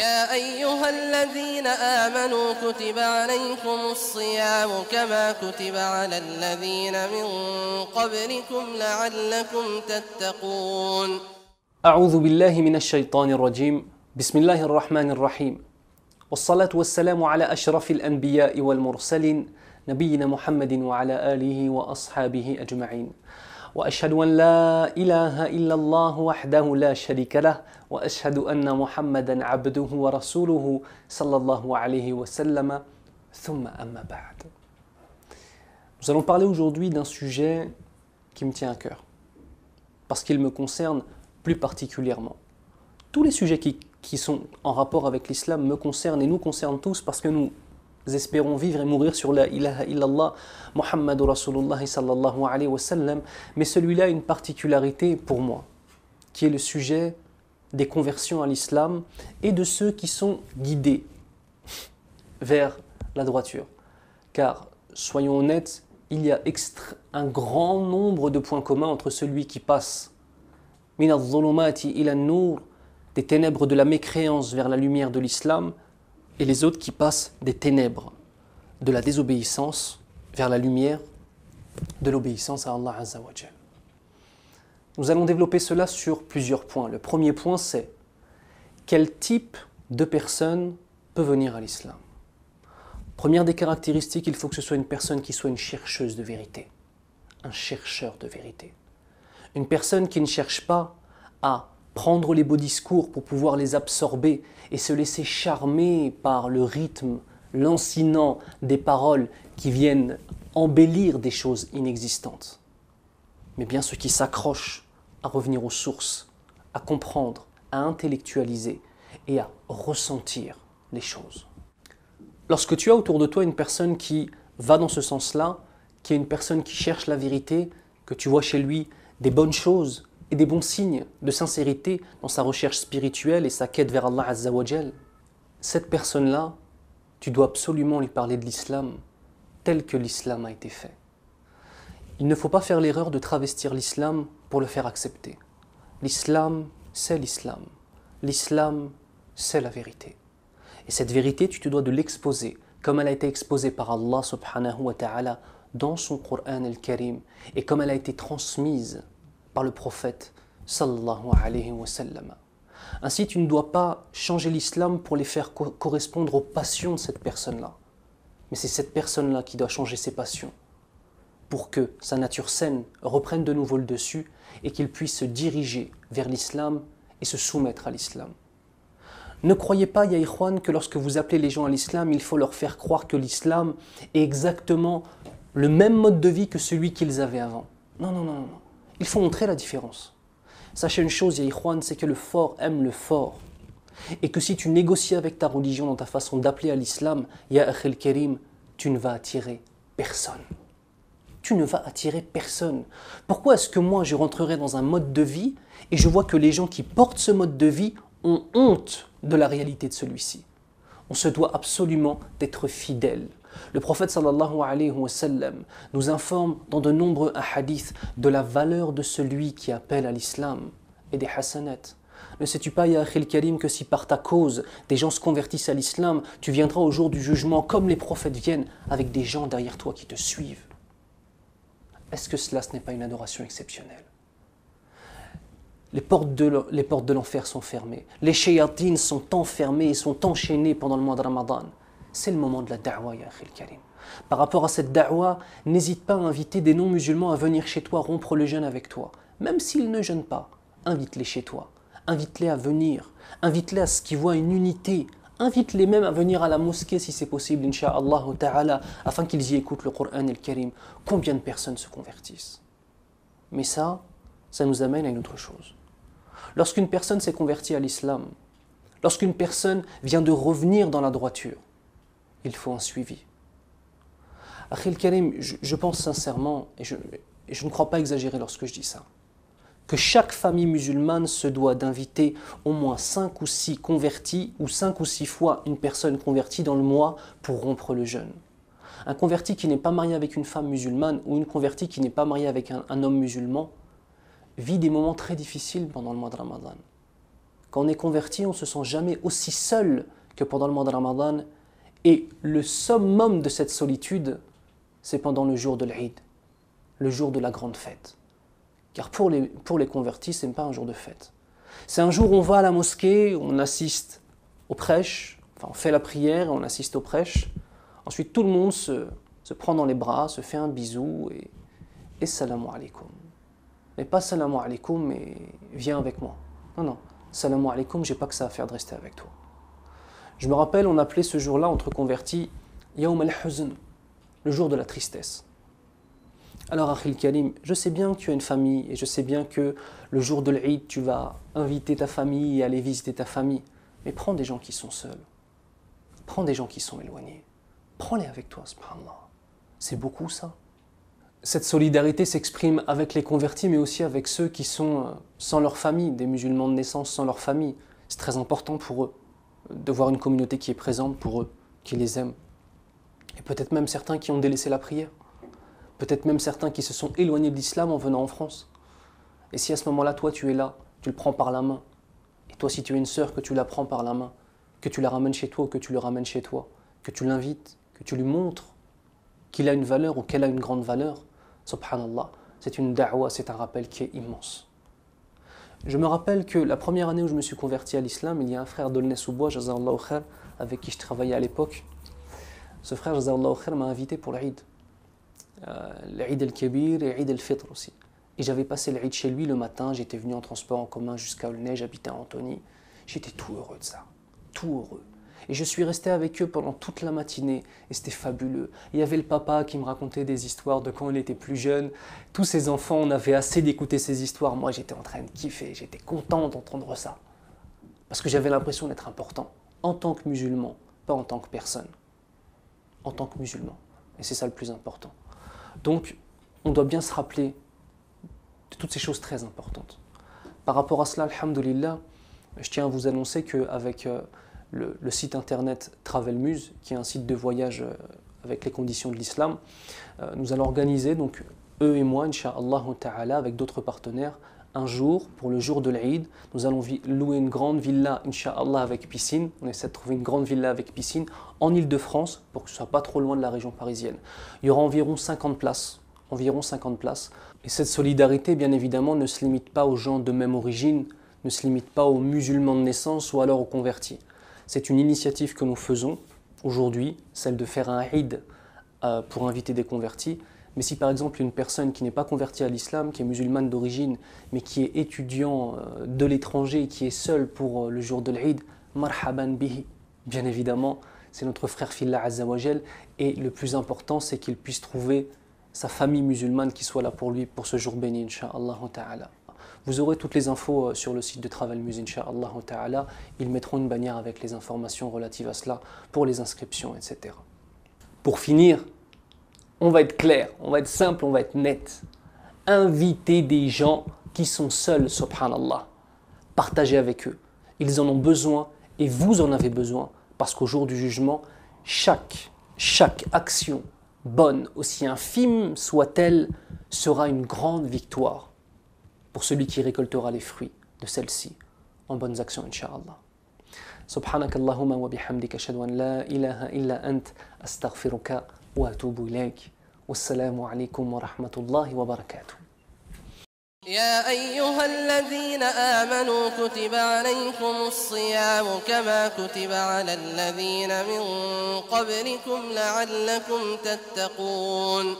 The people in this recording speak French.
يا أيها الذين آمنوا كتب عليكم الصيام كما كتب على الذين من قبلكم لعلكم تتقون. أعوذ بالله من الشيطان الرجيم. بسم الله الرحمن الرحيم. والصلاة والسلام على أشرف الأنبياء والمرسلين نبينا محمد وعلى آله وأصحابه أجمعين. وأشهد أن لا إله إلا الله وحده لا شريك له وأشهد أن محمدا عبده ورسوله صلى الله عليه وسلم ثم أما بعد. Nous allons parler aujourd'hui d'un sujet qui me tient à cœur parce qu'il me concerne plus particulièrement. Tous les sujets qui sont en rapport avec l'islam me concernent et nous concernent tous parce que nous espérons vivre et mourir sur la ilaha illallah Muhammadur Rasulullah sallallahu alayhi wa sallam. Mais celui-là a une particularité pour moi, qui est le sujet des conversions à l'islam et de ceux qui sont guidés vers la droiture. Car, soyons honnêtes, il y a un grand nombre de points communs entre celui qui passe min al-dhulumati ila an-nur, des ténèbres de la mécréance vers la lumière de l'islam, et les autres qui passent des ténèbres de la désobéissance vers la lumière de l'obéissance à Allah Azza wa Jal. Nous allons développer cela sur plusieurs points. Le premier point, c'est quel type de personne peut venir à l'islam. Première des caractéristiques, il faut que ce soit une personne qui soit une chercheuse de vérité, un chercheur de vérité. Une personne qui ne cherche pas à prendre les beaux discours pour pouvoir les absorber et se laisser charmer par le rythme lancinant des paroles qui viennent embellir des choses inexistantes. Mais bien ceux qui s'accrochent à revenir aux sources, à comprendre, à intellectualiser et à ressentir les choses. Lorsque tu as autour de toi une personne qui va dans ce sens-là, qui est une personne qui cherche la vérité, que tu vois chez lui des bonnes choses et des bons signes de sincérité dans sa recherche spirituelle et sa quête vers Allah Azza wa Jal, cette personne-là, tu dois absolument lui parler de l'islam tel que l'islam a été fait. Il ne faut pas faire l'erreur de travestir l'islam pour le faire accepter. L'islam, c'est l'islam. L'islam, c'est la vérité. Et cette vérité, tu te dois de l'exposer comme elle a été exposée par Allah subhanahu wa ta'ala dans son Coran al-Karim et comme elle a été transmise par le prophète sallallahu alayhi wa sallam. Ainsi, tu ne dois pas changer l'islam pour les faire correspondre aux passions de cette personne-là. Mais c'est cette personne-là qui doit changer ses passions pour que sa nature saine reprenne de nouveau le dessus et qu'il puisse se diriger vers l'islam et se soumettre à l'islam. Ne croyez pas, ya ikhwan, que lorsque vous appelez les gens à l'islam, il faut leur faire croire que l'islam est exactement le même mode de vie que celui qu'ils avaient avant. Non, non, non, non. Il faut montrer la différence. Sachez une chose, ya ikhwan, c'est que le fort aime le fort. Et que si tu négocies avec ta religion dans ta façon d'appeler à l'islam, ya akhil karim, tu ne vas attirer personne. Tu ne vas attirer personne. Pourquoi est-ce que moi je rentrerai dans un mode de vie et je vois que les gens qui portent ce mode de vie ont honte de la réalité de celui-ci? On se doit absolument d'être fidèle. Le prophète sallallahu alayhi wa sallam nous informe dans de nombreux hadiths de la valeur de celui qui appelle à l'islam et des hasanats. Ne sais-tu pas, ya akhil karim, que si par ta cause des gens se convertissent à l'islam, tu viendras au jour du jugement comme les prophètes viennent avec des gens derrière toi qui te suivent? Est-ce que cela, ce n'est pas une adoration exceptionnelle? Les portes de l'enfer sont fermées. Les shayatines sont enfermés et sont enchaînés pendant le mois de Ramadan. C'est le moment de la da'wa, ya akhil karim. Par rapport à cette da'wa, n'hésite pas à inviter des non-musulmans à venir chez toi rompre le jeûne avec toi. Même s'ils ne jeûnent pas, invite-les chez toi. Invite-les à venir. Invite-les à ce qu'ils voient une unité. Invite-les même à venir à la mosquée si c'est possible, incha'Allah ta'ala, afin qu'ils y écoutent le Coran al-Karim. Combien de personnes se convertissent? Mais ça nous amène à une autre chose. Lorsqu'une personne s'est convertie à l'islam, lorsqu'une personne vient de revenir dans la droiture, il faut un suivi. Akhil Karim, je pense sincèrement, et je ne crois pas exagérer lorsque je dis ça, que chaque famille musulmane se doit d'inviter au moins 5 ou 6 convertis ou 5 ou 6 fois une personne convertie dans le mois pour rompre le jeûne. Un converti qui n'est pas marié avec une femme musulmane ou une convertie qui n'est pas mariée avec un homme musulman vit des moments très difficiles pendant le mois de Ramadan. Quand on est converti, on ne se sent jamais aussi seul que pendant le mois de Ramadan. Et le summum de cette solitude, c'est pendant le jour de l'Eid, le jour de la grande fête. Car pour les convertis, ce n'est pas un jour de fête. C'est un jour où on va à la mosquée, on assiste aux prêches, enfin on fait la prière et on assiste aux prêches. Ensuite, tout le monde se prend dans les bras, se fait un bisou et salam alaikum. Mais pas salam alaikum, mais viens avec moi. Non, non, salam alaikum, j'ai pas que ça à faire de rester avec toi. Je me rappelle, on appelait ce jour-là, entre convertis, Yawm al-Huzn, le jour de la tristesse. Alors, Akhil Karim, je sais bien que tu as une famille et je sais bien que le jour de l'Eid, tu vas inviter ta famille et aller visiter ta famille. Mais prends des gens qui sont seuls. Prends des gens qui sont éloignés. Prends-les avec toi, subhanallah. C'est beaucoup ça. Cette solidarité s'exprime avec les convertis, mais aussi avec ceux qui sont sans leur famille, des musulmans de naissance sans leur famille. C'est très important pour eux de voir une communauté qui est présente pour eux, qui les aime. Et peut-être même certains qui ont délaissé la prière. Peut-être même certains qui se sont éloignés de l'islam en venant en France. Et si à ce moment-là, toi, tu es là, tu le prends par la main. Et toi, si tu es une sœur, que tu la prends par la main, que tu la ramènes chez toi ou que tu le ramènes chez toi, que tu l'invites, que tu lui montres qu'il a une valeur ou qu'elle a une grande valeur, subhanallah, c'est une da'wa, c'est un rappel qui est immense. Je me rappelle que la première année où je me suis converti à l'islam, il y a un frère d'Aulnay-sous-Bois, Jazallahu khair, avec qui je travaillais à l'époque. Ce frère, Jazallahu khair, m'a invité pour l'Eid. L'Eid el-Kébir et l'Eid el-Fitr aussi. Et j'avais passé l'Eid chez lui le matin, j'étais venu en transport en commun jusqu'à Aulnay, j'habitais à Antony. J'étais tout heureux de ça, tout heureux. Et je suis resté avec eux pendant toute la matinée et c'était fabuleux. Il y avait le papa qui me racontait des histoires de quand il était plus jeune. Tous ces enfants, on avait assez d'écouter ces histoires. Moi, j'étais en train de kiffer, j'étais content d'entendre ça. Parce que j'avais l'impression d'être important, en tant que musulman, pas en tant que personne. En tant que musulman. Et c'est ça le plus important. Donc, on doit bien se rappeler de toutes ces choses très importantes. Par rapport à cela, alhamdoulilah, je tiens à vous annoncer qu'avec le site internet Travelmuse, qui est un site de voyage avec les conditions de l'islam, nous allons organiser, donc eux et moi, Inch'Allah ta'ala, avec d'autres partenaires, un jour, pour le jour de l'Eid, nous allons louer une grande villa, Inch'Allah, avec piscine. On essaie de trouver une grande villa avec piscine en Île-de-France, pour que ce ne soit pas trop loin de la région parisienne. Il y aura environ 50 places. Et cette solidarité, bien évidemment, ne se limite pas aux gens de même origine, ne se limite pas aux musulmans de naissance ou alors aux convertis. C'est une initiative que nous faisons aujourd'hui, celle de faire un Eid pour inviter des convertis. Mais si par exemple une personne qui n'est pas convertie à l'islam, qui est musulmane d'origine, mais qui est étudiant de l'étranger, qui est seul pour le jour de l'Eid, marhaban bihi. Bien évidemment, c'est notre frère Fillah Azza wa Jal, et le plus important, c'est qu'il puisse trouver sa famille musulmane qui soit là pour lui pour ce jour béni, Inch'Allah ta'ala. Vous aurez toutes les infos sur le site de Travelmuse, Inch'Allah ta'ala. Ils mettront une bannière avec les informations relatives à cela pour les inscriptions, etc. Pour finir, on va être clair, on va être simple, on va être net. Invitez des gens qui sont seuls, subhanallah. Partagez avec eux. Ils en ont besoin et vous en avez besoin parce qu'au jour du jugement, chaque action bonne, aussi infime soit-elle, sera une grande victoire pour celui qui récoltera les fruits de celle-ci en bonnes actions, Inch'Allah. سبحانك اللهم وبحمدك أشهد أن لا إله إلا أنت أستغفرك وأتوب إليك والسلام عليكم ورحمة الله وبركاته. يا أيها الذين آمنوا كتب عليكم الصيام كما كتب على الذين من قبلكم لعلكم تتقون